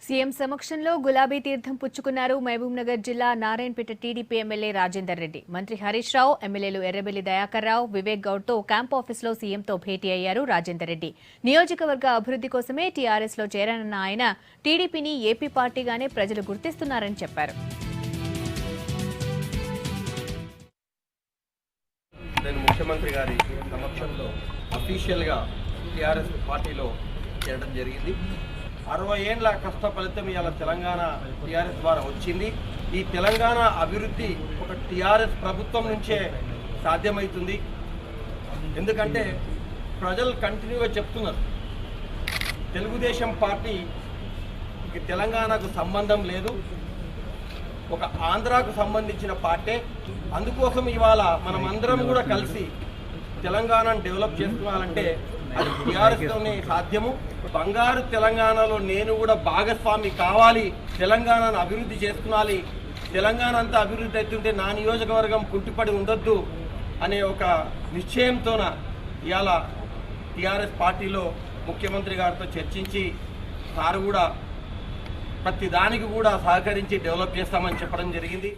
CM సమక్షంలో గులాబీ తీర్థం పుచ్చుకున్నారు మహబూబ్నగర్ జిల్లా నారాయణపేట టీడీపీ ఎమ్మెల్యే రాజేందర్ రెడ్డి. మంత్రి హరీష్ రావు, ఎమ్మెల్యేలు ఎర్రబెల్లి దయాకర్ రావు, వివేక్ గౌడ్తో క్యాంప్ ఆఫీసులో సీఎంతో భేటీ అయ్యారు రాజేందర్ రెడ్డి. నియోజకవర్గ అభివృద్ధి కోసమే టీఆర్ఎస్లో చేరానన్న ఆయన టీడీపీని ఏపీ పార్టీగానే ప్రజలు గుర్తిస్తున్నారని చెప్పారు. నేను ముఖ్యమంత్రి గారి సమక్షంలో అఫీషియల్గా టీఆర్ఎస్ పార్టీలో చేరడం జరిగింది. 60 ఏళ్ల కష్ట ఫలితం ఇవాళ తెలంగాణ టీఆర్ఎస్ ద్వారా వచ్చింది. ఈ తెలంగాణ అభివృద్ధి ఒక టీఆర్ఎస్ ప్రభుత్వం నుంచే సాధ్యమవుతుంది. ఎందుకంటే ప్రజలు కంటిన్యూగా చెప్తున్నారు, తెలుగుదేశం పార్టీ తెలంగాణకు సంబంధం లేదు, ఒక ఆంధ్రాకు సంబంధించిన పార్టీ. అందుకోసం ఇవాళ మనం అందరం కూడా కలిసి తెలంగాణను డెవలప్ చేసుకోవాలంటే అది టీఆర్ఎస్తోనే సాధ్యము. బంగారు తెలంగాణలో నేను కూడా భాగస్వామి కావాలి, తెలంగాణను అభివృద్ధి చేసుకోవాలి, తెలంగాణ అంతా అభివృద్ధి అవుతుంటే నా నియోజకవర్గం కుంటిపడి ఉండొద్దు అనే ఒక నిశ్చయంతోన ఇవాళ టీఆర్ఎస్ పార్టీలో ముఖ్యమంత్రి గారితో చర్చించి సారు కూడా ప్రతి దానికి కూడా సహకరించి డెవలప్ చేస్తామని చెప్పడం జరిగింది.